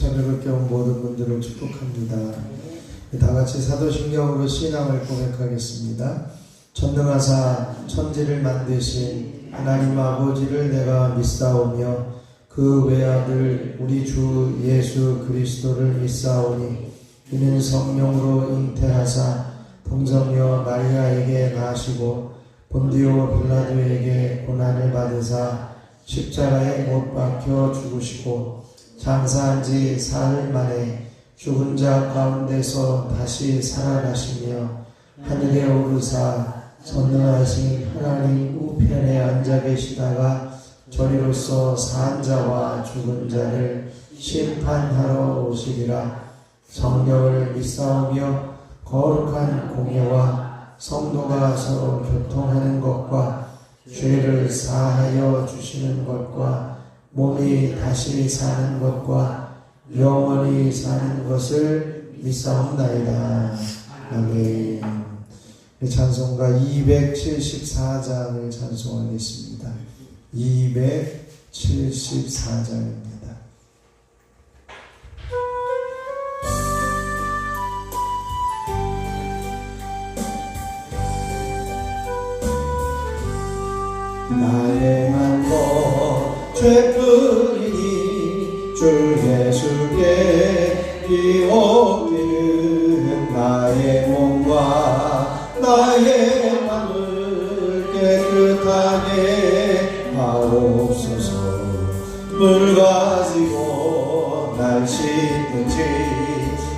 새벽을 깨운 모든 분들을 축복합니다. 다 같이 사도신경으로 신앙을 고백하겠습니다. 전능하사 천지를 만드신 하나님 아버지를 내가 믿사오며 그 외아들 우리 주 예수 그리스도를 믿사오니 이는 성령으로 잉태하사 동정녀 마리아에게 나시고 본디오 빌라도에게 고난을 받으사 십자가에 못 박혀 죽으시고 장사한 지 사흘 만에 죽은 자 가운데서 다시 살아나시며 하늘에 오르사 전능하신 하나님 우편에 앉아 계시다가 저리로서 산 자와 죽은 자를 심판하러 오시리라. 성령을 믿사오며 거룩한 공예와 성도가 서로 교통하는 것과 죄를 사하여 주시는 것과 몸이 다시 사는 것과 영원히 사는 것을 믿사옵나이다. 아멘. 찬송가 274장을 찬송하겠습니다. 274장입니다. 나의 만고 죄뿐이니 주 예수께 비옵기는 나의 몸과 나의 맘을 깨끗하게 하옵소서. 물 가지고 날 씻든지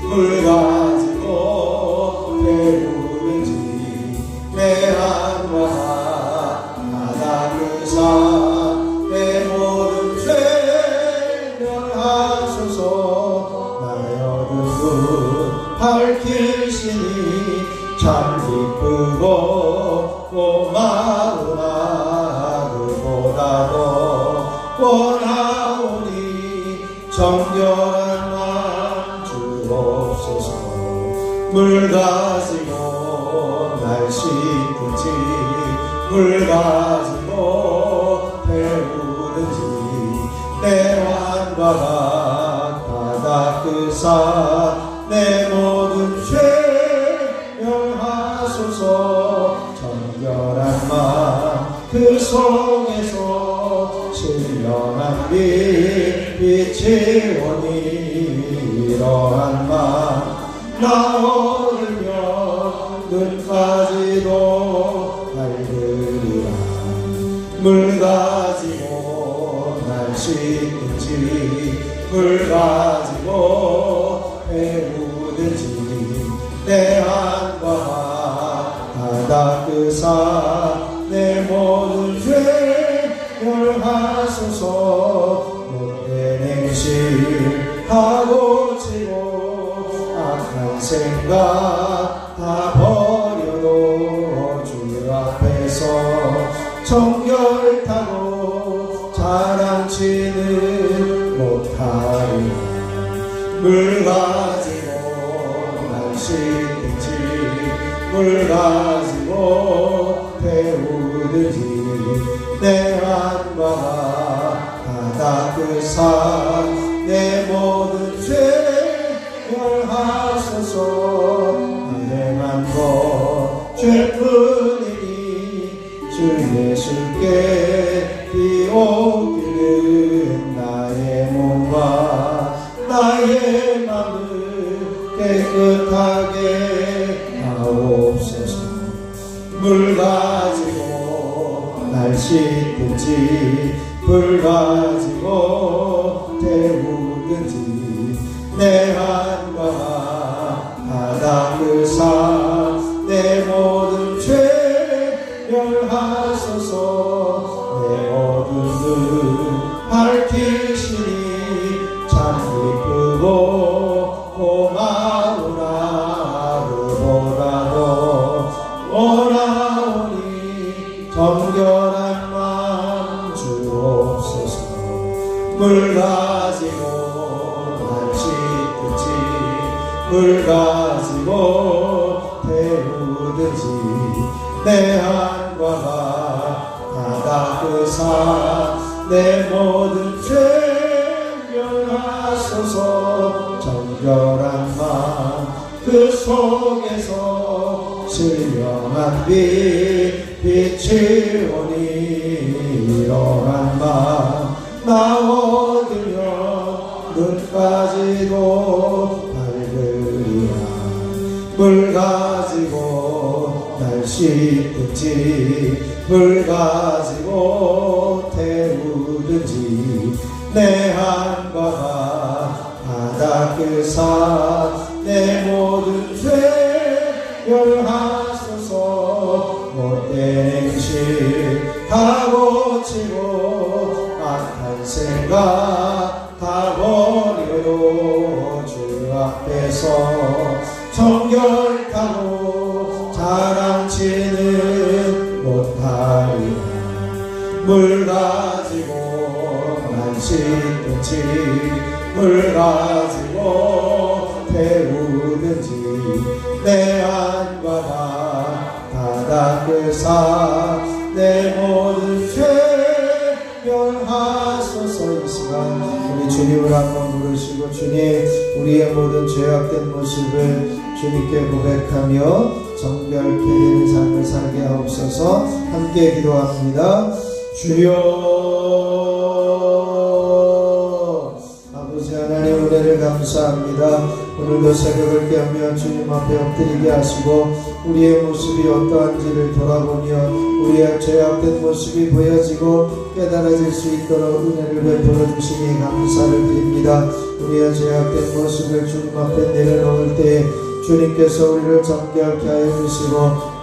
물 가지고 배우든지 내 안과 내 모든 죄 멸하소서. 나의 어두운 밝히시니 참 기쁘고 고마우나 그보다도 원하오니 정결한 맘 주옵소서. 물 가지고 날 씻든지 물 가지고 배우든지 내 완과 바다 그사 내 모든 죄 멸하소서. 정결한 맘 그 속에서 신령한 빛이 오니 이러한 맘 나 얻으면 눈까지도 밝으리라. 물 가지고 날 씻든지 물 가지고 배우든지 내 안과 바다 그사 내 모든 죄 멸하소서. 못된 행실 하고 치고 악한 생각 다 버려도 주 앞에서 정결타고 자랑치는 못하리라. 물 가지고 날 씻든지 물 가지고 배우든지 내 안과 바다 그사 내 모든 죄 멸하소서. 나의 만고 죄뿐이니 주 예수께 비옵기는 나의 몸과 나의 맘을 깨끗하게 하옵소서. 물 가지고 날 씻든지 물 가지고 태우든지 내 안과 바다 그사 내 모든 죄 멸하소서. 내 어두운 밝히시니 참 기쁘고 고마우나 그보다도 원하오니 정결한 맘 주옵소서. 물 가지고 날 씻든지 물 가지고 태우든지 내 안과 바다 그사 내 모든 죄 멸하소서. 그 속에서 신령한 빛이 오니 이러한 마음 나 얻으며 눈까지도 밝으리라. 물 가지고 날 씻든지 물 가지고 태우든지 내 한과 바다 끝사 내 모든 죄 멸하소서. 못된 행실 다 고치고 악한 생각 다 버려도 주 앞에서 정결하고 자랑치는 못하리라. 물 가지고 난 씻든지 물 가지고 태우든지 내 안과 바다 끝사 내 모든 죄 멸하소서. 이 시간 우리 주님을 한번 부르시고 주님 우리의 모든 죄악된 모습을 주님께 고백하며 정결케 되는 삶을 살게 하옵소서. 함께 기도합니다. 주여 아버지 하나님 은혜를 감사합니다. 오늘도 새벽을 깨우며 주님 앞에 엎드리게 하시고 우리의 모습이 어떠한지를 돌아보며 우리의 죄악된 모습이 보여지고 깨달아질 수 있도록 은혜를 베풀어 주시니 감사를 드립니다. 우리의 죄악된 모습을 주님 앞에 내려놓을 때에 주님께서 우리를 정결케 하여 주시고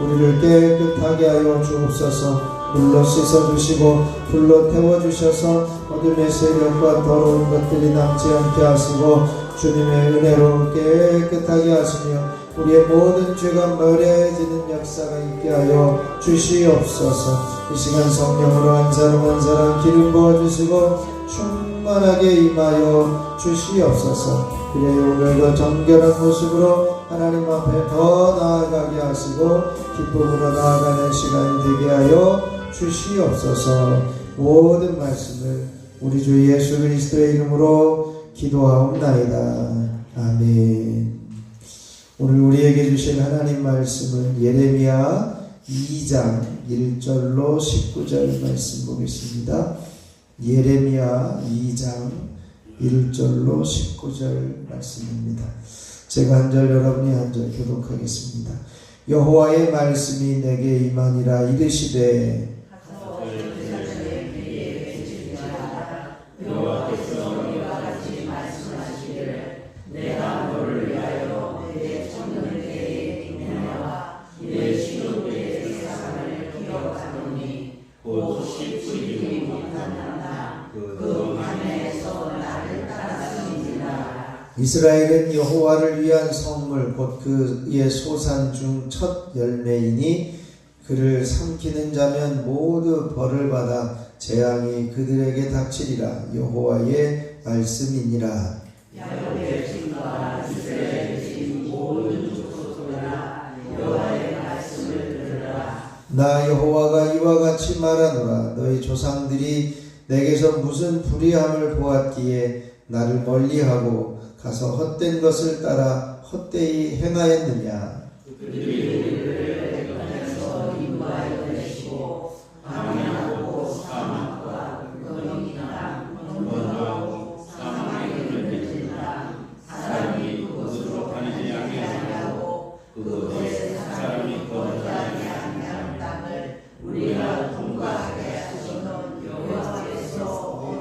우리를 깨끗하게 하여 주옵소서. 물로 씻어주시고 불로 태워주셔서 어둠의 세력과 더러운 것들이 남지 않게 하시고 주님의 은혜로 깨끗하게 하시며 우리의 모든 죄가 머리해지는 역사가 있게 하여 주시옵소서. 이 시간 성령으로 한 사람 한 사람 기름 부어주시고 충만하게 임하여 주시옵소서. 그래야 오늘도 정결한 모습으로 하나님 앞에 더 나아가게 하시고 기쁨으로 나아가는 시간이 되게 하여 주시옵소서. 모든 말씀을 우리 주 예수 그리스도의 이름으로 기도하옵나이다. 아멘. 오늘 우리에게 주신 하나님 말씀은 예레미야 2장 1절로 19절 말씀 보겠습니다. 예레미야 2장 1절로 19절 말씀입니다. 제가 한 절 여러분이 한 절 교독하겠습니다. 여호와의 말씀이 내게 임하니라. 이르시되 이스라엘은 여호와를 위한 성물 곧 그의 소산 중 첫 열매이니 그를 삼키는 자면 모두 벌을 받아 재앙이 그들에게 닥치리라. 여호와의 말씀이니라. 야곱의 집과 이스라엘의 집 모든 족속들아 여호와의 말씀을 들으라. 나 여호와가 이와 같이 말하노라. 너희 조상들이 내게서 무슨 불의함을 보았기에 나를 멀리하고 가서 헛된 것을 따라 헛되이 행하였느냐. 그들이 우리를 땅에서 인도하여 내시고 방향하고 사막과 거기 땅 번화하고 사막에 있는 땅 사람이 그곳으로 가지 아니하고 그곳에 사람이 거하지 아니하는 땅을 우리가 통과하게 하시는 여호와께서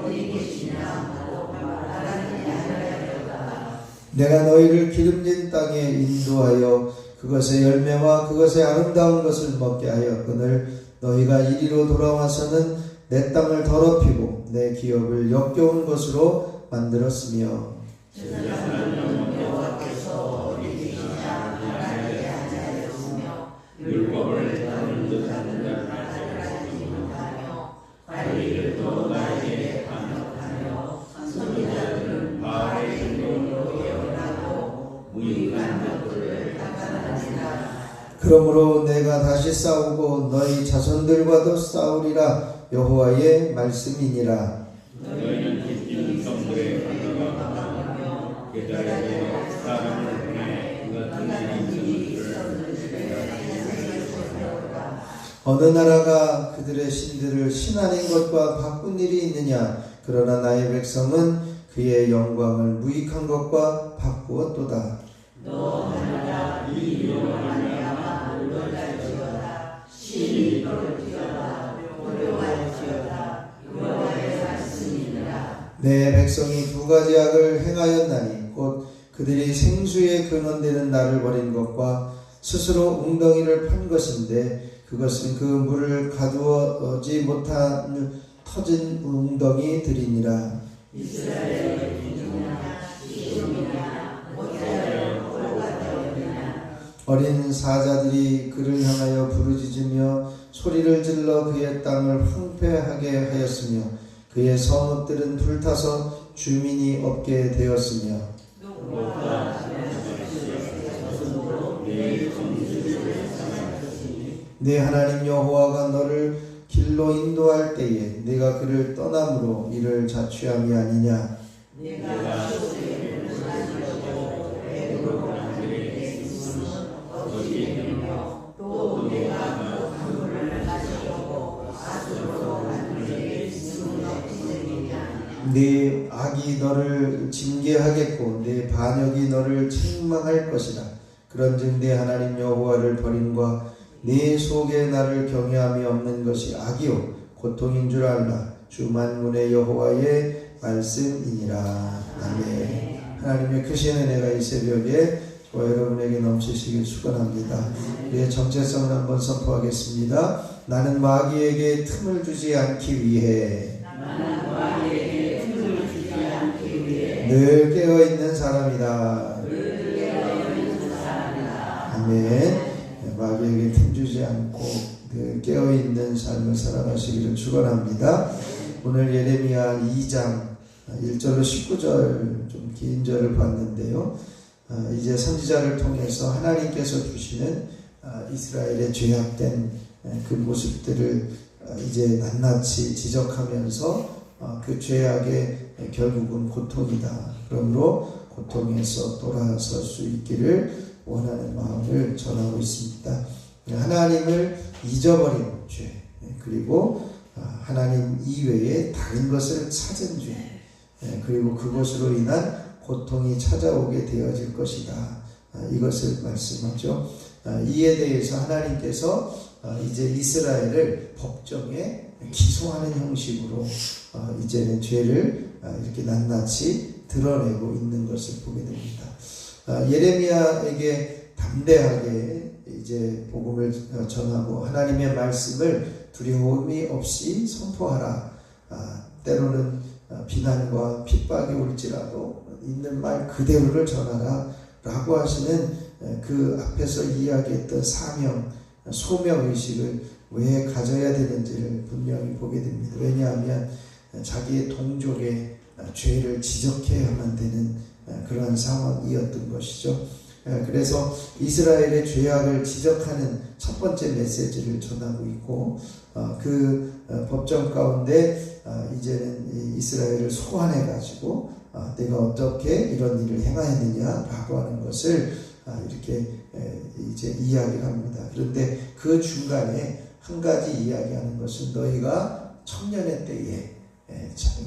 어디 계시냐 하고 말하느냐. 내가 너희를 기름진 땅에 인도하여 그것의 열매와 그것의 아름다운 것을 먹게 하였거늘 너희가 이리로 돌아와서는 내 땅을 더럽히고 내 기업을 역겨운 것으로 만들었으며 여호와께서 어디 계시냐 말하게 하였으며 율법을 따르는 듯한 자를 가지 못하며 관리를 또 나에게 반역하며 선지자들은 바알의 행동으로 무익한 것들을 닦아내리라. 그러므로 내가 다시 싸우고 너희 자손들과도 싸우리라. 여호와의 말씀이니라. 너희는 깊은 성들에 건너가며 그들에게 사람을 보내 그것들이 어느 나라가 그들의 신들을 신 아닌 것과 바꾼 일이 있느냐? 그러나 나의 백성은 그의 영광을 무익한 것과 바꾸었도다. 너 하나가 이 이름을 말미암아 놀랄지어다. 신이 너를 뛰어다 고려할지어다. 여호와의 말씀이니라. 내 백성이 두 가지 악을 행하였나니 곧 그들이 생수의 근원되는 나를 버린 것과 스스로 웅덩이를 판 것인데 그것은 그 물을 가두어지 못한 터진 웅덩이들이니라. 이스라엘의 기준이나 시종이나 모자를 홀가 되었느냐. 어린 사자들이 그를 향하여 부르짖으며 소리를 질러 그의 땅을 황폐하게 하였으며 그의 성읍들은 불타서 주민이 없게 되었으며 네 하나님 여호와가 너를 길로 인도할 때에 네가 그를 떠남으로 이를 자취함이 아니냐. 내가 소수를 무난하고 애굽으로 만들게 있음은 어찌되며 또 내가 그 강물을 가지려고 아수로 만들게 있음은 어찌되느냐. 네 악이 너를 징계하겠고 네 반역이 너를 책망할 것이라. 그런즉 네 하나님 여호와를 버림과 네 속에 나를 경외함이 없는 것이 악이요 고통인 줄 알라. 주 만군의 여호와의 말씀이니라. 아멘. 하나님의 크신 은혜가 이 새벽에 저와 여러분에게 넘치시길 축원합니다. 우리의 정체성을 한번 선포하겠습니다. 나는 마귀에게 틈을 주지 않기 위해 늘 깨어있는 사람이다. 아멘. 마귀에게 틈주지 않고 늘 깨어있는 삶을 살아가시기를 축원합니다. 오늘 예레미야 2장 1절로 19절 좀 긴 절을 봤는데요. 이제 선지자를 통해서 하나님께서 주시는 이스라엘의 죄악된 그 모습들을 이제 낱낱이 지적하면서 그 죄악의 결국은 고통이다. 그러므로 고통에서 돌아설 수 있기를 원하는 마음을 전하고 있습니다. 하나님을 잊어버린 죄, 그리고 하나님 이외에 다른 것을 찾은 죄, 그리고 그것으로 인한 고통이 찾아오게 되어질 것이다. 이것을 말씀하죠. 이에 대해서 하나님께서 이제 이스라엘을 법정에 기소하는 형식으로 이제는 죄를 이렇게 낱낱이 드러내고 있는 것을 보게 됩니다. 예레미야에게 담대하게 이제 복음을 전하고 하나님의 말씀을 두려움이 없이 선포하라. 때로는 비난과 핍박이 올지라도 있는 말 그대로를 전하라 라고 하시는 그 앞에서 이야기했던 사명, 소명의식을 왜 가져야 되는지를 분명히 보게 됩니다. 왜냐하면 자기의 동족의 죄를 지적해야만 되는 그러한 상황이었던 것이죠. 그래서 이스라엘의 죄악을 지적하는 첫 번째 메시지를 전하고 있고 그 법정 가운데 이제는 이스라엘을 소환해 가지고 내가 어떻게 이런 일을 행하였느냐라고 하는 것을 이렇게 이제 이야기를 합니다. 그런데 그 중간에 한 가지 이야기하는 것은 너희가 청년의 때에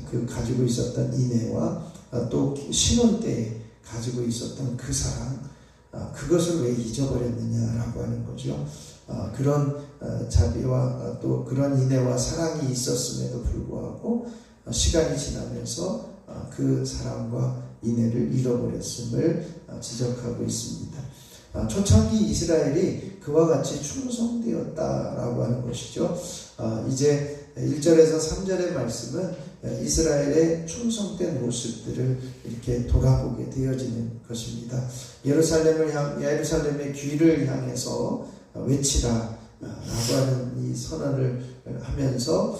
그 가지고 있었던 인애와 또 신혼 때에 가지고 있었던 그 사랑, 그것을 왜 잊어버렸느냐라고 하는 거죠. 그런 자비와 또 그런 인애와 사랑이 있었음에도 불구하고 시간이 지나면서 그 사랑과 인애를 잃어버렸음을 지적하고 있습니다. 초창기 이스라엘이 그와 같이 충성되었다라고 하는 것이죠. 이제 1절에서 3절의 말씀은 이스라엘의 충성된 모습들을 이렇게 돌아보게 되어지는 것입니다. 예루살렘의 귀를 향해서 외치라 라고 하는 이 선언을 하면서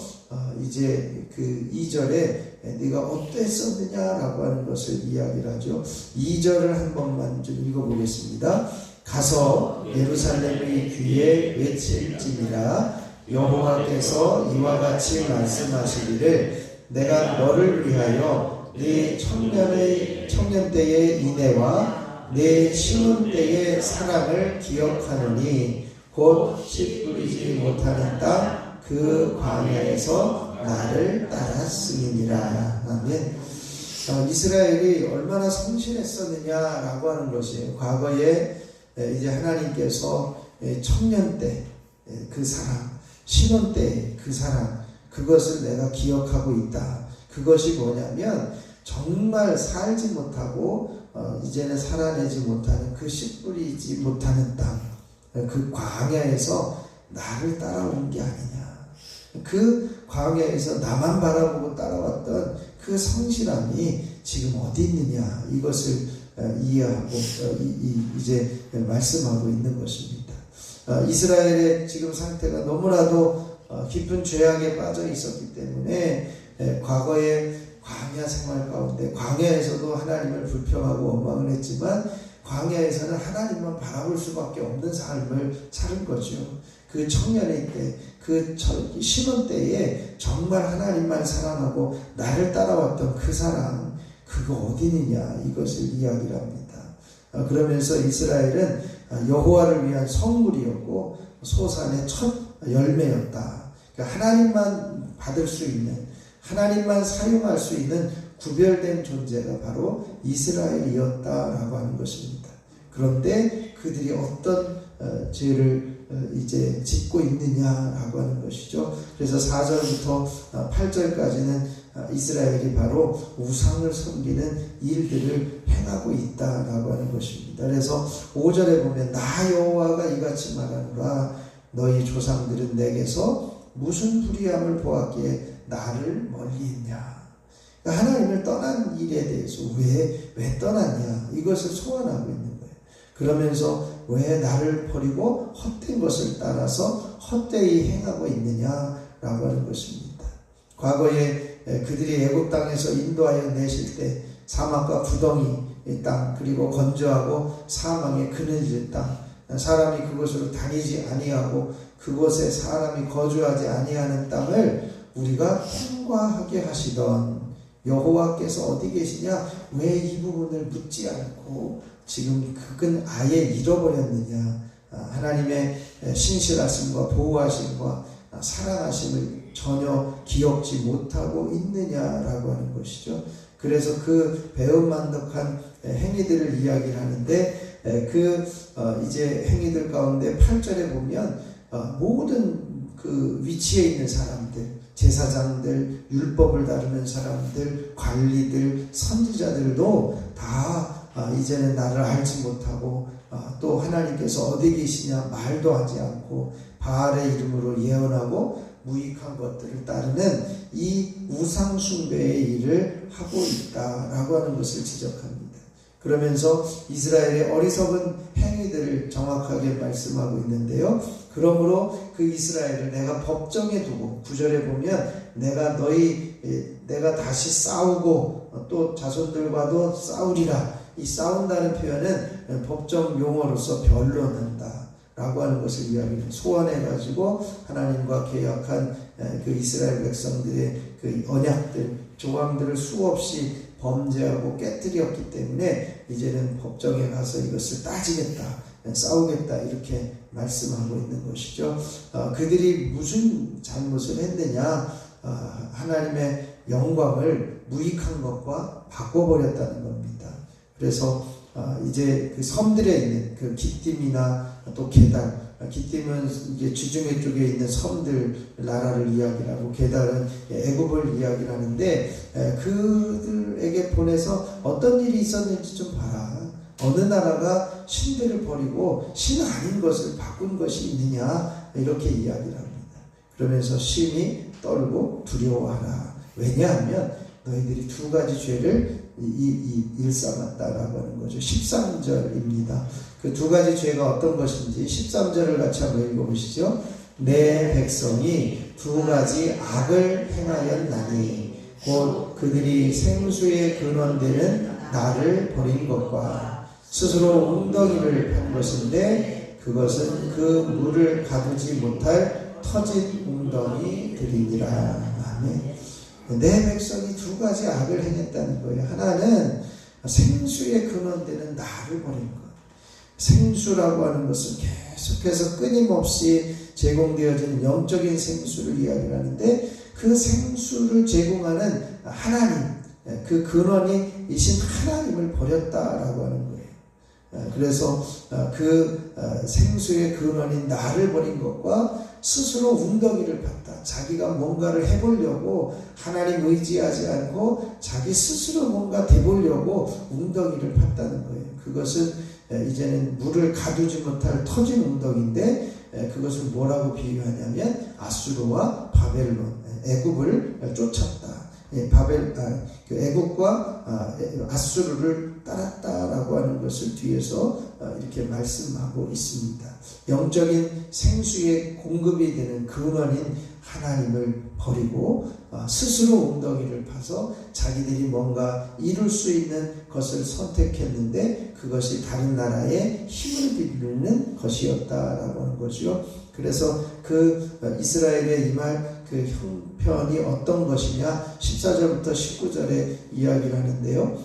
이제 그 2절에 네가 어땠었느냐라고 하는 것을 이야기를 하죠. 2절을 한 번만 좀 읽어보겠습니다. 가서 예루살렘의 귀에 외칠지니라. 여호와께서 이와 같이 말씀하시기를 내가 너를 위하여 네 청년 때의 인애와 내 신혼 때의 사랑을 기억하노니 곧 씨 뿌리지 못하는 땅 그 광야에서 나를 따랐음이니라. 아멘. 이스라엘이 얼마나 성실했었느냐라고 하는 것이에요. 과거에 이제 하나님께서 청년 때 그 사랑, 신혼 때 그 사랑, 그것을 내가 기억하고 있다. 그것이 뭐냐면 정말 살지 못하고 이제는 살아내지 못하는 그 씨 뿌리지 못하는 땅, 그 광야에서 나를 따라온 게 아니냐. 그 광야에서 나만 바라보고 따라왔던 그 성실함이 지금 어디 있느냐, 이것을 이해하고 이제 말씀하고 있는 것입니다. 이스라엘의 지금 상태가 너무나도 깊은 죄악에 빠져 있었기 때문에 과거에 광야 생활 가운데 광야에서도 하나님을 불평하고 원망을 했지만 광야에서는 하나님만 바라볼 수밖에 없는 삶을 사는 거죠. 그 청년의 때, 그 신혼 때에 정말 하나님만 사랑하고 나를 따라왔던 그 사랑, 그거 어디 있느냐, 이것을 이야기를 합니다. 그러면서 이스라엘은 여호와를 위한 성물이었고 소산의 첫 열매였다. 그러니까 하나님만 받을 수 있는, 하나님만 사용할 수 있는 구별된 존재가 바로 이스라엘이었다라고 하는 것입니다. 그런데 그들이 어떤 죄를 이제 짓고 있느냐라고 하는 것이죠. 그래서 4절부터 8절까지는 이스라엘이 바로 우상을 섬기는 일들을 행하고 있다라고 하는 것입니다. 그래서 5절에 보면 나 여호와가 이같이 말하노라 너희 조상들은 내게서 무슨 불의함을 보았기에 나를 멀리했냐. 그러니까 하나님을 떠난 일에 대해서 왜 떠났냐, 이것을 소원하고 있는 거예요. 그러면서 왜 나를 버리고 헛된 것을 따라서 헛되이 행하고 있느냐라고 하는 것입니다. 과거에 그들이 애굽 땅에서 인도하여 내실 때 사막과 구덩이 땅, 그리고 건조하고 사망의 그늘진 땅, 사람이 그곳으로 다니지 아니하고 그곳에 사람이 거주하지 아니하는 땅을 우리가 통과하게 하시던 여호와께서 어디 계시냐, 왜 이 부분을 묻지 않고 지금 그건 아예 잃어버렸느냐, 하나님의 신실하심과 보호하심과 사랑하심을 전혀 기억지 못하고 있느냐라고 하는 것이죠. 그래서 그 배은만덕한 행위들을 이야기를 하는데 이제 행위들 가운데 8절에 보면 모든 그 위치에 있는 사람들, 제사장들, 율법을 다루는 사람들, 관리들, 선지자들도 다 이제는 나를 알지 못하고 또 하나님께서 어디 계시냐 말도 하지 않고 바알의 이름으로 예언하고 무익한 것들을 따르는 이 우상 숭배의 일을 하고 있다라고 하는 것을 지적합니다. 그러면서 이스라엘의 어리석은 행위들을 정확하게 말씀하고 있는데요. 그러므로 그 이스라엘을 내가 법정에 두고 9절에 보면 내가 다시 싸우고 또 자손들과도 싸우리라. 이 싸운다는 표현은 법정 용어로서 변론한다 라고 하는 것을 이야기해요. 소환해가지고 하나님과 계약한 그 이스라엘 백성들의 그 언약들, 조항들을 수없이 범죄하고 깨뜨렸기 때문에 이제는 법정에 가서 이것을 따지겠다, 싸우겠다, 이렇게 말씀하고 있는 것이죠. 그들이 무슨 잘못을 했느냐, 하나님의 영광을 무익한 것과 바꿔버렸다는 겁니다. 그래서 이제 그 섬들에 있는 그 기띔이나 또 게달, 기띔은 이제 지중해 쪽에 있는 섬들 나라를 이야기하고 게달은 애굽을 이야기하는데 그들에게 보내서 어떤 일이 있었는지 좀 봐라. 어느 나라가 신들을 버리고 신 아닌 것을 바꾼 것이 있느냐, 이렇게 이야기를 합니다. 그러면서 심히 떨고 두려워하라. 왜냐하면 너희들이 두 가지 죄를 일삼았다라고 하는 거죠. 13절입니다. 그 두 가지 죄가 어떤 것인지 13절을 같이 한번 읽어보시죠. 내 백성이 두 가지 악을 행하였나니 곧 그들이 생수의 근원되는 나를 버린 것과 스스로 웅덩이를 판 것인데 그것은 그 물을 가두지 못할 터진 웅덩이들이니라. 아멘. 내 백성이 두 가지 악을 행했다는 거예요. 하나는 생수의 근원되는 나를 버린 것. 생수라고 하는 것은 계속해서 끊임없이 제공되어지는 영적인 생수를 이야기하는데, 그 생수를 제공하는 하나님, 그 근원이신 하나님을 버렸다라고 하는 거예요. 그래서 그 생수의 근원인 나를 버린 것과 스스로 웅덩이를 팠다. 자기가 뭔가를 해보려고 하나님 의지하지 않고 자기 스스로 뭔가 돼보려고 웅덩이를 팠다는 거예요. 그것은 이제는 물을 가두지 못할 터진 웅덩이인데, 그것을 뭐라고 비유하냐면 아수르와 바벨론, 애굽을 쫓았다. 애굽과 아수르를 따랐다라고 하는 것을 뒤에서 이렇게 말씀하고 있습니다. 영적인 생수의 공급이 되는 근원인 하나님을 버리고 스스로 웅덩이를 파서 자기들이 뭔가 이룰 수 있는 것을 선택했는데, 그것이 다른 나라의 힘을 빌리는 것이었다라고 하는 거죠. 그래서 그 이스라엘에 임할 그 형편이 어떤 것이냐, 14절부터 19절에 이야기를 하는데요.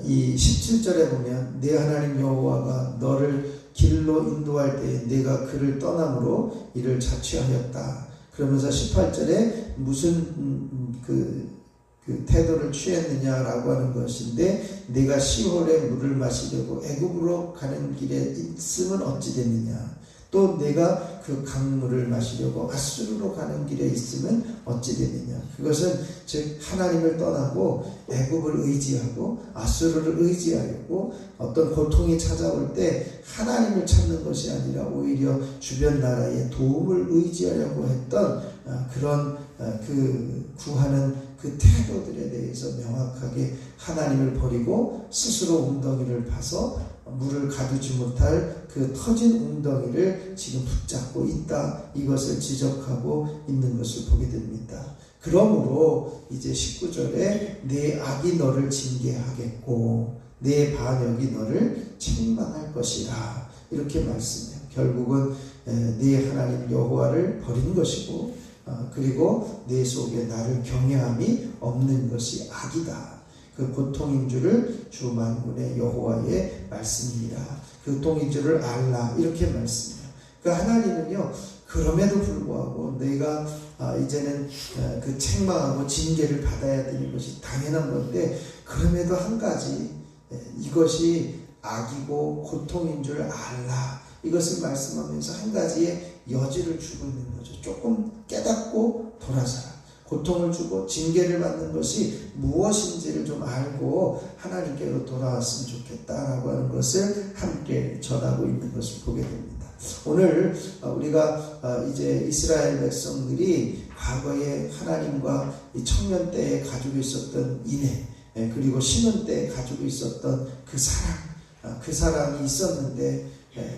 이 17절에 보면 내 하나님 여호와가 너를 길로 인도할 때에 내가 그를 떠남으로 이를 자취하였다. 그러면서 18절에 무슨 그 태도를 취했느냐라고 하는 것인데, 내가 시홀의 물을 마시려고 애굽으로 가는 길에 있음은 어찌 됐느냐, 또 내가 그 강물을 마시려고 아수르로 가는 길에 있으면 어찌 되느냐. 그것은 즉 하나님을 떠나고 애굽을 의지하고 아수르를 의지하려고 어떤 고통이 찾아올 때 하나님을 찾는 것이 아니라 오히려 주변 나라의 도움을 의지하려고 했던 그런 구하는 그 태도들에 대해서 명확하게 하나님을 버리고 스스로 웅덩이를 파서 물을 가두지 못할 그 터진 웅덩이를 지금 붙잡고 있다. 이것을 지적하고 있는 것을 보게 됩니다. 그러므로 이제 19절에 내 악이 너를 징계하겠고 내 반역이 너를 책망할 것이라, 이렇게 말씀해요. 결국은 네 하나님 여호와를 버린 것이고, 그리고 내 속에 나를 경외함이 없는 것이 악이다. 그 고통인 줄을 주 만군의 여호와의 말씀이니라. 그 고통인 줄을 알라, 이렇게 말씀해요. 그 하나님은요, 그럼에도 불구하고 내가 이제는 그 책망하고 징계를 받아야 되는 것이 당연한 건데, 그럼에도 한 가지, 이것이 악이고 고통인 줄 알라, 이것을 말씀하면서 한 가지의 여지를 주고 있는 거죠. 조금 깨닫고 돌아서라. 고통을 주고 징계를 받는 것이 무엇인지를 좀 알고 하나님께로 돌아왔으면 좋겠다라고 하는 것을 함께 전하고 있는 것을 보게 됩니다. 오늘 우리가 이제 이스라엘 백성들이 과거에 하나님과 이 청년 때에 가지고 있었던 인애, 그리고 신혼 때에 가지고 있었던 그 사랑이 있었는데,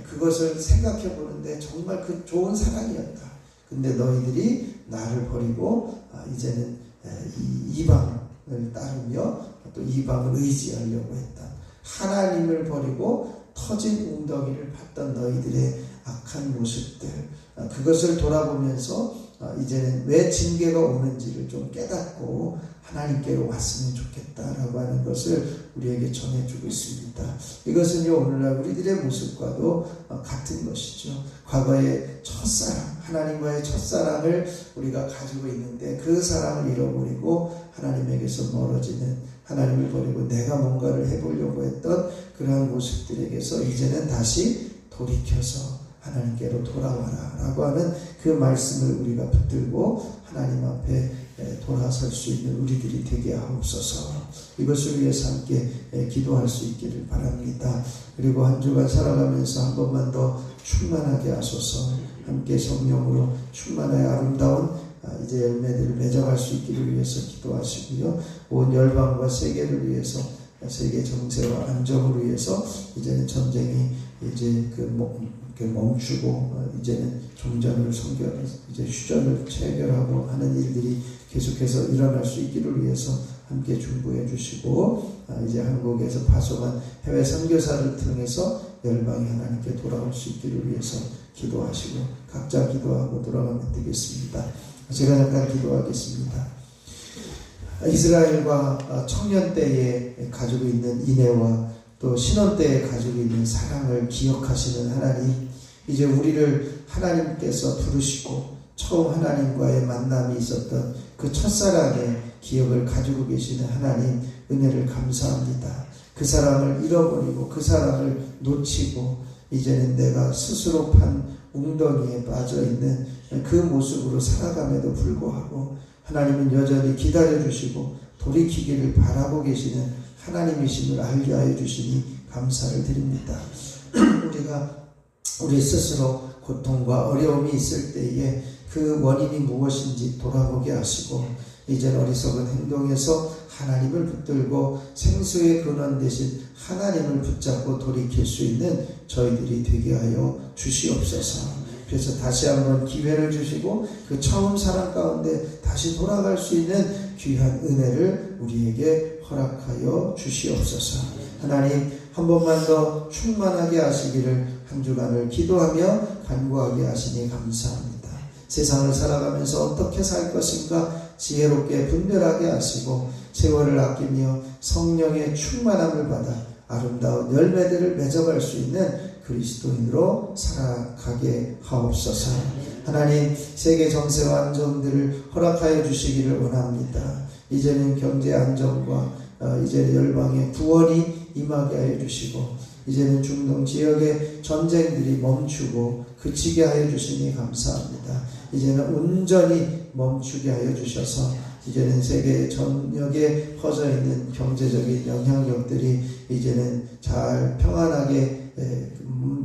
그것을 생각해 보는데 정말 그 좋은 사랑이었다. 근데 너희들이 나를 버리고 이제는 이방을 따르며 또 이방을 의지하려고 했다. 하나님을 버리고 터진 웅덩이를 팠던 너희들의 악한 모습들, 그것을 돌아보면서 이제는 왜 징계가 오는지를 좀 깨닫고 하나님께로 왔으면 좋겠다라고 하는 것을 우리에게 전해주고 있습니다. 이것은요, 오늘날 우리들의 모습과도 같은 것이죠. 과거의 첫사랑, 하나님과의 첫사랑을 우리가 가지고 있는데 그 사랑을 잃어버리고 하나님에게서 멀어지는, 하나님을 버리고 내가 뭔가를 해보려고 했던 그러한 모습들에게서 이제는 다시 돌이켜서 하나님께로 돌아와라 라고 하는 그 말씀을 우리가 붙들고 하나님 앞에 돌아설 수 있는 우리들이 되게 하옵소서. 이것을 위해서 함께 기도할 수 있기를 바랍니다. 그리고 한 주간 살아가면서 한 번만 더 충만하게 하소서. 함께 성령으로 충만하여 아름다운 이제 열매들을 맺어갈 수 있기를 위해서 기도하시고요. 온 열방과 세계를 위해서, 세계 정세와 안정을 위해서 이제는 전쟁이 이제 멈추고 이제는 종전을 이제 휴전을 체결하고 하는 일들이 계속해서 일어날 수 있기를 위해서 함께 중보해 주시고, 이제 한국에서 파송한 해외 선교사를 통해서 열방이 하나님께 돌아올 수 있기를 위해서 기도하시고, 각자 기도하고 돌아가면 되겠습니다. 제가 잠깐 기도하겠습니다. 이스라엘과 청년 때에 가지고 있는 인애와 또 신혼 때에 가지고 있는 사랑을 기억하시는 하나님, 이제 우리를 하나님께서 부르시고 처음 하나님과의 만남이 있었던 그 첫사랑의 기억을 가지고 계시는 하나님, 은혜를 감사합니다. 그 사랑을 잃어버리고 그 사랑을 놓치고 이제는 내가 스스로 판 웅덩이에 빠져있는 그 모습으로 살아감에도 불구하고 하나님은 여전히 기다려주시고 돌이키기를 바라고 계시는 하나님이심을 알게 하여 주시니 감사를 드립니다. 우리 스스로 고통과 어려움이 있을 때에 그 원인이 무엇인지 돌아보게 하시고 이제는 어리석은 행동에서 하나님을 붙들고 생수의 근원 대신 하나님을 붙잡고 돌이킬 수 있는 저희들이 되게 하여 주시옵소서. 그래서 다시 한번 기회를 주시고 그 처음 사랑 가운데 다시 돌아갈 수 있는 귀한 은혜를 우리에게 허락하여 주시옵소서. 하나님, 한 번만 더 충만하게 하시기를 한 주간을 기도하며 간구하게 하시니 감사합니다. 세상을 살아가면서 어떻게 살 것인가 지혜롭게 분별하게 하시고 세월을 아끼며 성령의 충만함을 받아 아름다운 열매들을 맺어갈 수 있는 그리스도인으로 살아가게 하옵소서. 하나님, 세계 정세와 안정들을 허락하여 주시기를 원합니다. 이제는 경제 안정과 이제 열방의 구원이 임하게 하여 주시고 이제는 중동 지역의 전쟁들이 멈추고 그치게 하여 주시니 감사합니다. 이제는 온전히 멈추게 하여 주셔서 이제는 세계 전역에 퍼져 있는 경제적인 영향력들이 이제는 잘 평안하게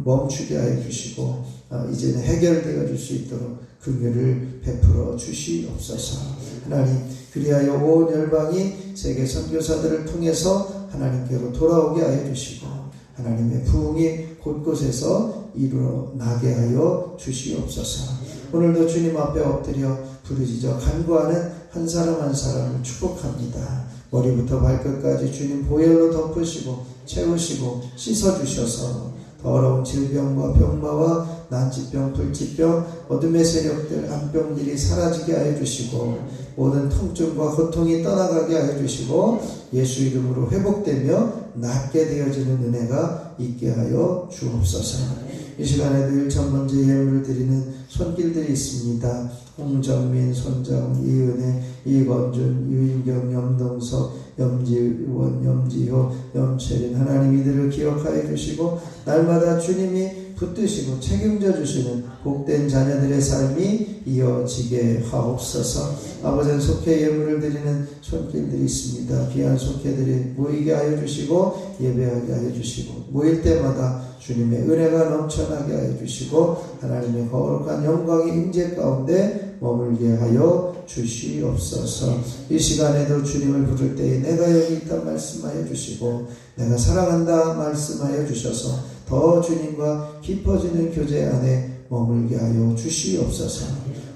멈추게 하여 주시고 이제는 해결되어 줄 수 있도록 긍휼을 베풀어 주시옵소서. 하나님, 그리하여 온 열방이 세계 선교사들을 통해서 하나님께로 돌아오게 하여 주시고 하나님의 부흥이 곳곳에서 일어나게 하여 주시옵소서. 오늘도 주님 앞에 엎드려 부르짖어 간구하는 한 사람 한 사람을 축복합니다. 머리부터 발끝까지 주님 보혈로 덮으시고 채우시고 씻어주셔서 더러운 질병과 병마와 난치병, 불치병, 어둠의 세력들, 암병들이 사라지게 하여 주시고 모든 통증과 고통이 떠나가게 하여 주시고 예수 이름으로 회복되며 낫게 되어지는 은혜가 있게 하여 주옵소서. 이 시간에도 1,000번째 예물을 드리는 손길들이 있습니다. 홍정민, 손정, 이은혜, 이건준, 유인경, 염동석, 염지원, 염지효, 염채린, 하나님 이들을 기억하여 주시고 날마다 주님이 붙드시고 책임져 주시는 복된 자녀들의 삶이 이어지게 하옵소서. 아버지는 속회 예물을 드리는 손길들이 있습니다. 귀한 속회들이 모이게 하여 주시고 예배하게 하여 주시고 모일 때마다 주님의 은혜가 넘쳐나게 하여 주시고 하나님의 거룩한 영광의 임재 가운데 머물게 하여 주시옵소서. 이 시간에도 주님을 부를 때에 내가 여기 있다 말씀하여 주시고 내가 사랑한다 말씀하여 주셔서 더 주님과 깊어지는 교제 안에 머물게 하여 주시옵소서.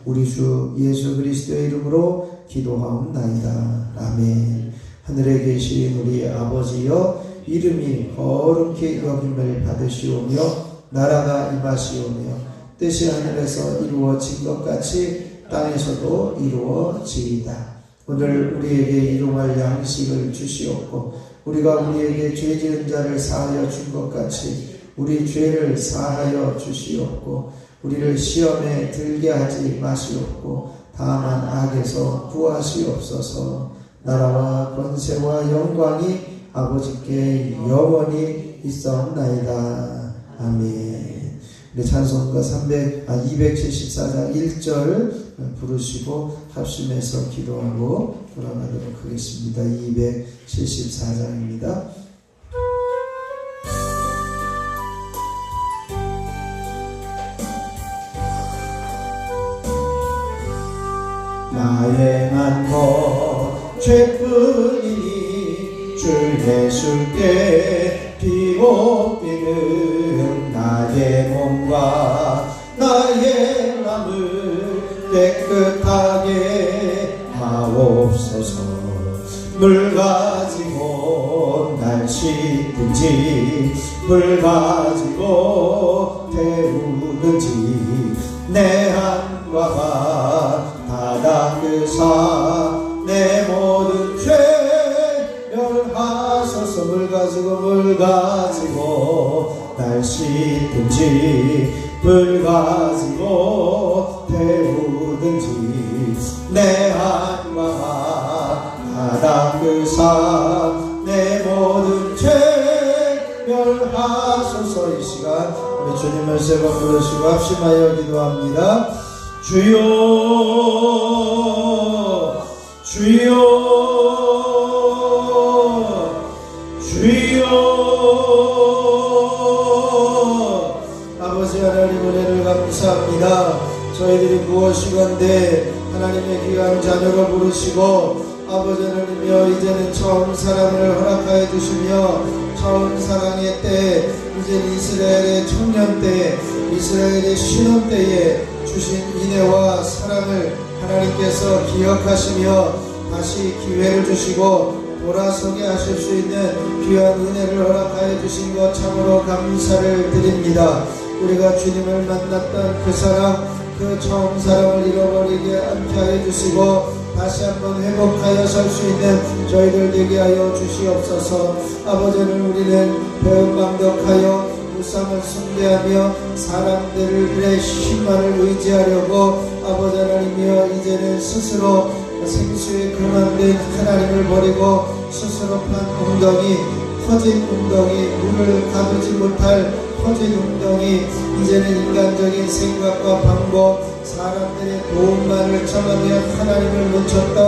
우리 주 예수 그리스도의 이름으로 기도하옵나이다. 아멘. 하늘에 계신 우리 아버지여, 이름이 거룩히 여김을 받으시오며 나라가 임하시오며 뜻이 하늘에서 이루어진 것 같이 땅에서도 이루어지이다. 오늘 우리에게 일용할 양식을 주시옵고 우리가 우리에게 죄 지은 자를 사하여 준 것 같이 우리 죄를 사하여 주시옵고 우리를 시험에 들게 하지 마시옵고 다만 악에서 구하시옵소서. 나라와 권세와 영광이 아버지께 영원히 있사옵나이다. 아멘. 우리 찬송가 274장 1절 부르시고 합심해서 기도하고 돌아가도록 하겠습니다. 274장입니다. 나의 난것 죄뿐이니 주 예수께 비옵기는 나의 몸과 나의 맘을 깨끗하게 하옵소서. 물 가지고 날 씻든지 물 가지고 태우든지 내 한과가 다 닦으사 내 모든 죄 멸하소서. 물 가지고 날씨든지 불 가지고 태우든지 내 한마음 하나 그사 내 모든 죄 멸하소서. 이 시간 우리 주님을 세 번 부르시고 합심하여 기도합니다. 주여 주여 주여. 아버지 하나님 은혜를 감사합니다. 저희들이 무엇이건대 하나님의 귀한 자녀로 부르시고 아버지 하나님이여 이제는 처음 사랑을 허락하여 주시며 처음 사랑의 때 이제 이스라엘의 청년 때 이스라엘의 신혼 때에 주신 인애와 사랑을 하나님께서 기억하시며 다시 기회를 주시고 돌아서게 하실 수 있는 귀한 은혜를 허락하여 주신 것 참으로 감사를 드립니다. 우리가 주님을 만났던 그 사랑, 그 처음 사랑을 잃어버리게 않게 하여 주시고 다시 한번 회복하여 설 수 있는 저희들 되게 하여 주시옵소서. 아버지는 우리는 배은망덕하여 우상을 숭배하며 사람들의 힘만을 의지하려고 아버지 하나님이여 이제는 스스로 생수에 근원된 하나님을 버리고 스스로 판 웅덩이, 퍼진 웅덩이, 물을 가두지 못할 퍼진 웅덩이, 이제는 인간적인 생각과 방법, 사람들의 도움만을 청하며 하나님을 놓쳤던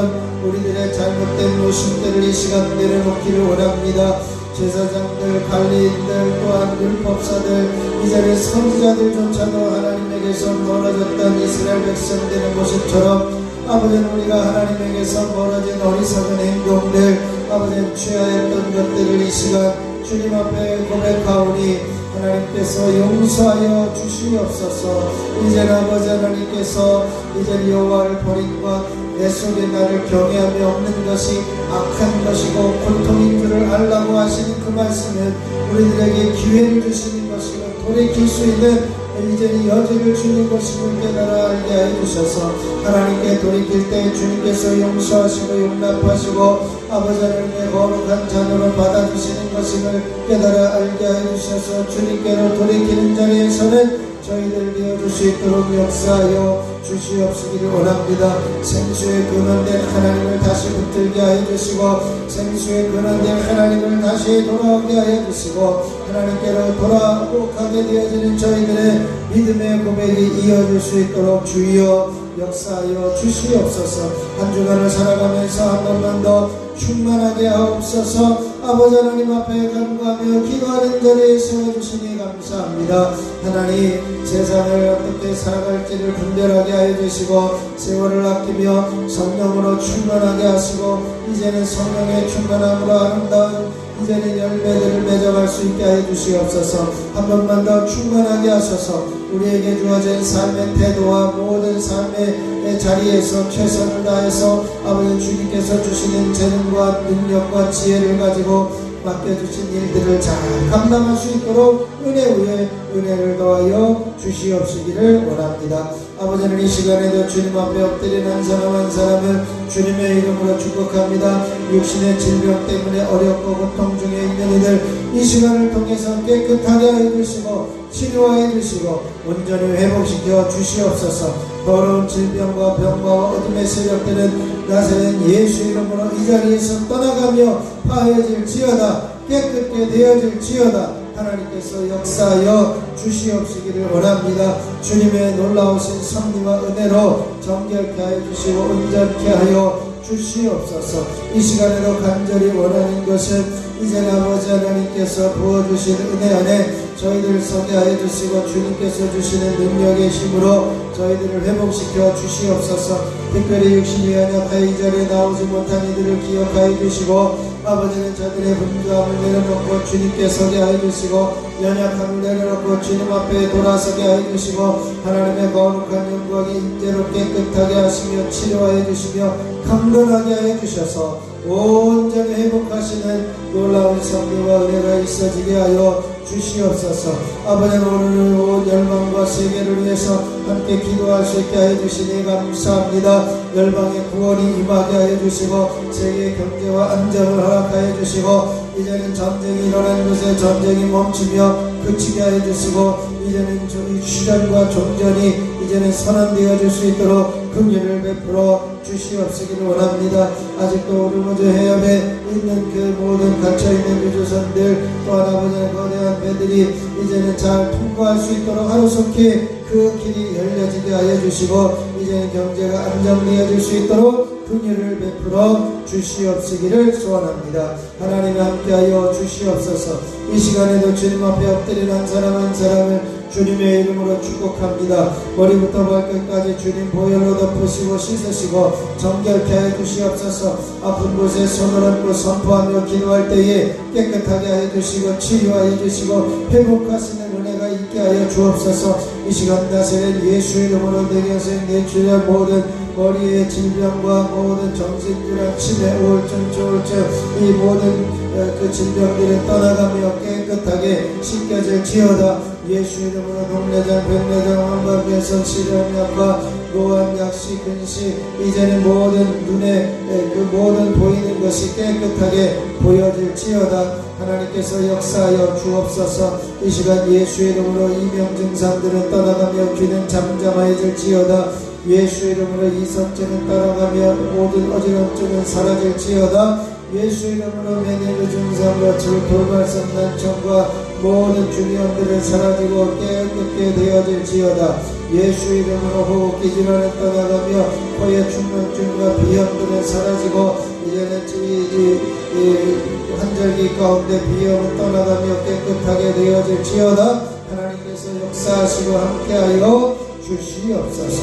우리들의 잘못된 모습들을 이 시간 내려놓기를 원합니다. 제사장들, 관리인들, 또한 율법사들, 이제는 선지자들조차도 하나님에게서 멀어졌던 이스라엘 백성들의 모습처럼 아버지는 우리가 하나님에게서 멀어진 어리석은 행동들, 아버지는 취하였던 것들을 이 시간 주님 앞에 고백하오니 하나님께서 용서하여 주시옵소서. 이제는 아버지 하나님께서 이제는 여호와를 버린 것, 내 속에 나를 경외하며 없는 것이 악한 것이고 고통인 줄을 알라고 하시는 그 말씀은 우리들에게 기회를 주시는 것이고 돌이킬 수 있는 이제는 여지를 주는 것임을 깨달아 알게 해주셔서 하나님께 돌이킬 때 주님께서 용서하시고 용납하시고 아버지 하나님의 거룩한 자녀로 받아주시는 것임을 깨달아 알게 해주셔서 주님께로 돌이키는 자리에서는 저희들 되어줄 수 있도록 역사하여 주시옵시기를 원합니다. 생수의 근원된 하나님을 다시 붙들게 하여 주시고 생수의 근원된 하나님을 다시 돌아오게 하여 주시고 하나님께로 돌아오게 되어지는 저희들의 믿음의 고백이 이어질 수 있도록 주여 역사하여 주시옵소서. 한 주간을 살아가면서 한 번만 더 충만하게 하옵소서. 아버지 하나님 앞에 간구하며 기도하는 자리에 세워주시니 감사합니다. 하나님 세상을 어떻게 살아갈지를 분별하게 하여 주시고 세월을 아끼며 성령으로 충만하게 하시고 이제는 성령의 충만함으로 아름다운 이제는 열매들을 맺어갈 수 있게 하여 주시옵소서. 한 번만 더 충만하게 하셔서 우리에게 주어진 삶의 태도와 모든 삶의 자리에서 최선을 다해서 아버지 주님께서 주시는 재능과 능력과 지혜를 가지고 맡겨주신 일들을 잘 감당할 수 있도록 은혜 위에 은혜를 더하여 주시옵시기를 원합니다. 아버지는 이 시간에도 주님 앞에 엎드린 한 사람 한 사람을 주님의 이름으로 축복합니다. 육신의 질병 때문에 어렵고 고통 중에 있는 이들 이 시간을 통해서 깨끗하게 해주시고 치료해 주시고 온전히 회복시켜 주시옵소서. 더러운 질병과 병과 어둠의 세력들은 나사렛 예수 이름으로 이 자리에서 떠나가며 파해질지어다. 깨끗게 되어질지어다. 하나님께서 역사하여 주시옵시기를 원합니다. 주님의 놀라우신 섭리와 은혜로 정결케 하여 주시고 온전케 하여 주시옵소서. 이 시간에도 간절히 원하는 것은 이제는 아버지 하나님께서 부어주신 은혜 안에 저희들을 서게 하여 주시고 주님께서 주시는 능력의 힘으로 저희들을 회복시켜 주시옵소서. 특별히 육신이 연약하여 이 자리에 나오지 못한 이들을 기억하여 주시고 아버지는 저들의 분주함을 내려놓고 주님께 서게 하여 주시고 연약함을 내려놓고 주님 앞에 돌아서게 하여 주시고 하나님의 거룩한 영광이 인재로 깨끗하게 하시며 치료하여 주시며 강건하게 하여 주셔서 온전히 회복하시는 놀라운 섭리와 은혜가 있어지게 하여 주시옵소서. 아버지는 오늘 온 열방과 세계를 위해서 함께 기도할 수 있게 하여 주시니 감사합니다. 열방의 구원이 임하게 하여 주시고 세계 경제와 안정을 허락하여 주시고 이제는 전쟁이 일어나는 곳에 전쟁이 멈추며 그치게 하여 주시고 이제는 저희 출현과 종전이 이제는 선언되어질 수 있도록 긍휼을 베풀어 주시옵시기를 원합니다. 아직도 우리 모두 해협에 있는 그 모든 갇혀있는 유조선들 또한 아버지의 거대한 배들이 이제는 잘 통과할 수 있도록 하루속히 그 길이 열려지게 하여 주시고 이제는 경제가 안정되어질 수 있도록 긍휼을 베풀어 주시옵시기를 소원합니다. 하나님 함께하여 주시옵소서. 이 시간에도 주님 앞에 엎드린 한 사람 한 사람을 주님의 이름으로 축복합니다. 머리부터 발끝까지 주님 보혈로 덮으시고 씻으시고 정결케 하여 주시옵소서. 아픈 곳에 손을 얹고 선포하며 기도할 때에 깨끗하게 하여 주시고 치유하여 주시고 회복하시는 은혜가 있게 하여 주옵소서. 이 시간 다스린 예수의 이름으로 내 견생 뇌출혈 모든 머리의 질병과 모든 정신질환 치매 우울증 조울증 이 모든 그 질병들을 떠나가며 깨끗하게 씻겨질지어다. 예수 이름으로 동내장 백내장 환각개선 시련약과 노안 약시 근시 이제는 모든 눈에 그 모든 보이는 것이 깨끗하게 보여질지어다. 하나님께서 역사하여 주옵소서. 이 시간 예수 이름으로 이명 증상들은 떠나가며 귀는 잠잠해질지어다. 예수 이름으로 이석증은 따라가며 모든 어지럼증은 사라질지어다. 예수 이름으로 메니르 증상과 돌발성 난청과 모든 주변들은 사라지고 깨끗게 되어질지어다. 예수 이름으로 호흡기 질환은 떠나가며 코의 충농증과 비염들은 사라지고 이제는 이 환절기 가운데 비염은 떠나가며 깨끗하게 되어질지어다. 하나님께서 역사하시고 함께하여 주시옵소서.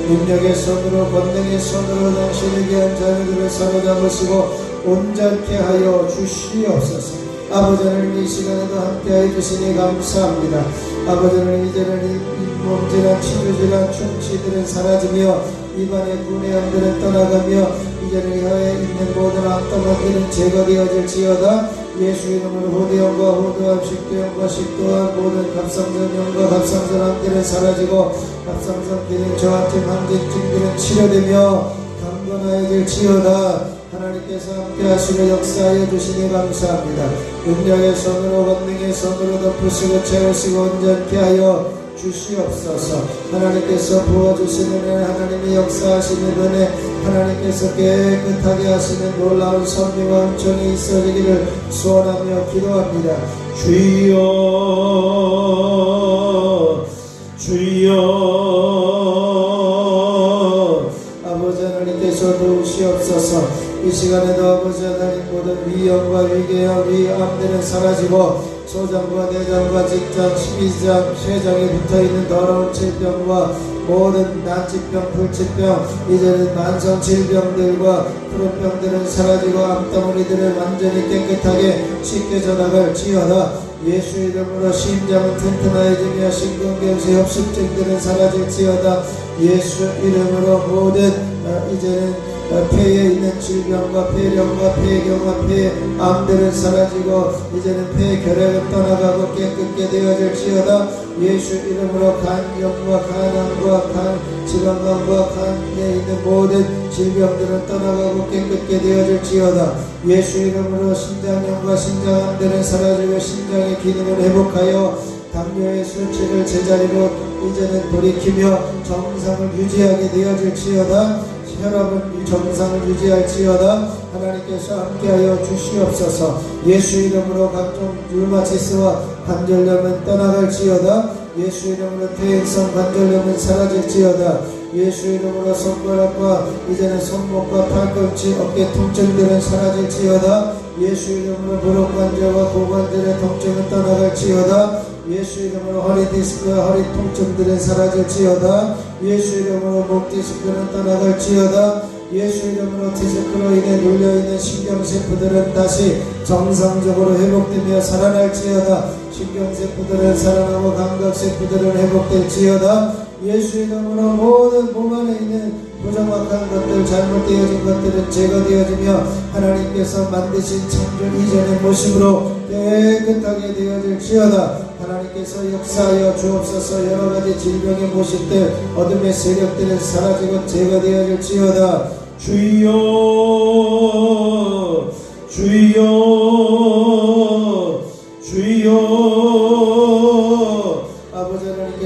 능력의 손으로 권능의 손으로 당신에게 한 자녀들을 사로잡으시고 온전케 하여 주시옵소서. 아버지를 이 시간에도 함께해 주시니 감사합니다. 아버지를 이제는 잇몸질환, 치주질환, 충치들은 사라지며 입안의 구내염들은 떠나가며 이제는 혀에 있는 모든 악독한 제거되어질지어다. 예수 이름으로 호대염과 호도암, 식도염과 식도암 모든 갑상선염과 갑상선암들은 사라지고 갑상선 기능 저하증, 항진증들은 치료되며 강건하여질지어다. 하나님께서 함께하시고 역사하여 주시니 감사합니다. 능력의 손으로 권능의 손으로 덮으시고 채우시고 온전케 하여 주시옵소서. 하나님께서 부어주시는 은혜, 하나님의 역사하시는 은혜, 하나님께서 깨끗하게 하시는 놀라운 섭리와 은총이 있어지기를 소원하며 기도합니다. 주여 주여 아버지 하나님께서 도우시옵소서. 이 시간에도 아버지 하나님 모든 위험과 위계와 위암들은 사라지고 소장과 내장과 직장, 십이장, 쇠장에 붙어있는 더러운 질병과 모든 난치병, 불치병, 이제는 만성질병들과 푸른병들은 사라지고 암덩어리들을 완전히 깨끗하게 씻겨져 나갈지어다. 예수 이름으로 심장은 튼튼해지며 심근경색 협식증들은 사라질지어다. 예수 이름으로 모든 이제는 폐에 있는 질병과 폐렴과 폐경과 폐암들은 사라지고 이제는 폐결핵은 떠나가고 깨끗게 되어질지어다. 예수 이름으로 간염과 간암과 지방암과 간에 있는 모든 질병들은 떠나가고 깨끗게 되어질지어다. 예수 이름으로 신장염과 신장암들은 사라지고 신장의 기능을 회복하여 당뇨의 수치를 제자리로 이제는 돌이키며 정상을 유지하게 되어질지어다. 혈압은 정상을 유지할지어다. 하나님께서 함께하여 주시옵소서. 예수 이름으로 각종 류마티스와 관절염은 떠나갈지어다. 예수 이름으로 퇴행성 관절염은 사라질지어다. 예수 이름으로 손가락과 이제는 손목과 팔꿈치, 어깨 통증들은 사라질지어다. 예수 이름으로 무릎 관절과 고관절의 통증은 떠나갈지어다. 예수 이름으로 허리 디스크와 허리 통증들은 사라질지어다. 예수 이름으로 목 디스크는 떠나갈지어다. 예수 이름으로 디스크로 인해 눌려있는 신경세포들은 다시 정상적으로 회복되며 살아날지어다. 신경세포들은 살아나고 감각세포들은 회복될지어다. 예수 이름으로 모든 몸 안에 있는 부정확한 것들, 잘못되어진 것들은 제거되어지며 하나님께서 만드신 창조 이전의 모습으로 깨끗하게 되어질지어다. 하나님께서 역사하여 주옵소서. 여러가지 질병의 모습들, 어둠의 세력들은 사라지고 제거되어질지어다. 주여 주여 주여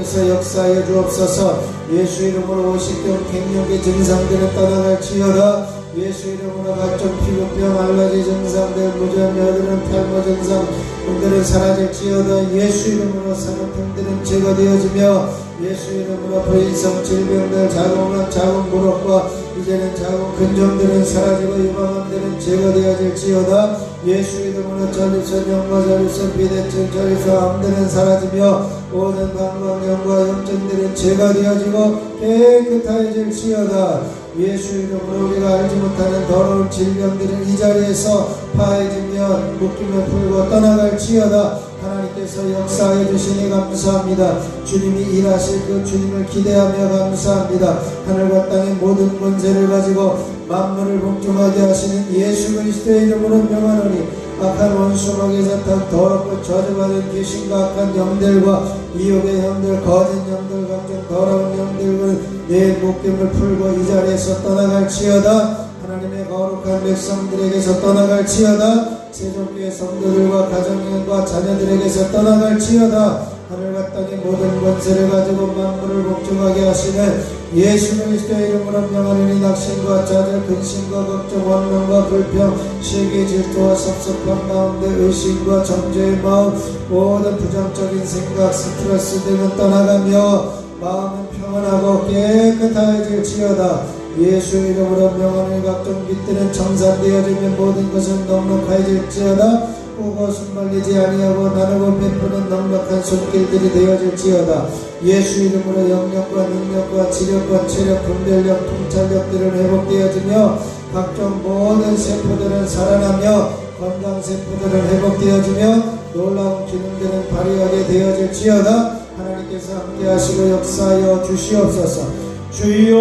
하나님께서 역사하여 주옵소서. 예수 이름으로 오십경 갱년기 증상들은 떠나갈지어다. 예수 이름으로 각종 피부병 알러지 증상들 무전 여드름 탈모 증상 분들은 사라질지어다. 예수 이름으로 산후병들은 제거되어지며 예수 이름으로 불인성 질병들 자궁암 자궁 무릎과 이제는 자궁 근종들은 사라지고 유방암들은 제거되어질지어다. 예수 이름으로 전립선 연과 전립선 비대증 전립선 암들은 사라지며 모든 방광염과 염증들은 제거되어지고 깨끗해질지어다. 예수 이름으로 우리가 알지 못하는 더러운 질병들은 이 자리에서 파해지며 묶임을 풀고 떠나갈지어다. 하나님께서 역사해 주시니 감사합니다. 주님이 일하실 그 주님을 기대하며 감사합니다. 하늘과 땅의 모든 권세를 가지고 만물을 복종하게 하시는 예수 그리스도의 이름으로 명하노니 악한 원수 마귀 사탄 더럽고 저주받은 귀신과 악한 영들과 미혹의 영들 거짓 영들 각종 더러운 영들은 내 묶임을 풀고 이 자리에서 떠나갈지어다. 하나님의 거룩한 백성들에게서 떠나갈지어다. 세종교회 성도들과 가정과 자녀들에게서 떠나갈지어다. 하늘과 땅의 모든 권세를 가지고 만물을 복종하게 하시는 예수 그리스도의 이름으로 명하노니 낙심과 좌절 근심과 걱정 원망과 불평 시기 질투와 섭섭함 가운데 의심과 정죄의 마음 모든 부정적인 생각 스트레스 등은 떠나가며 마음은 평안하고 깨끗해질지어다. 예수 이름으로 명하는 각종 빛들은 청산되어지며 모든 것은 넉넉해질지어다. 꾸고 숨말리지 아니하고 나누고 베푸는 넉넉한 손길들이 되어질지어다. 예수 이름으로 영력과 능력과 지력과 체력 분별력 통찰력들은 회복되어지며 각종 모든 세포들은 살아나며 건강 세포들은 회복되어지며 놀라운 기능들은 발휘하게 되어질지어다. 하나님께서 함께 하시고 역사하여 주시옵소서. 주여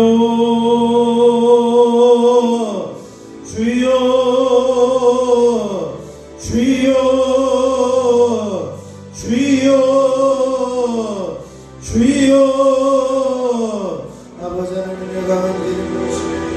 주여 주여 주여 주여. 아버지 하나님의 강한 기름 부으시며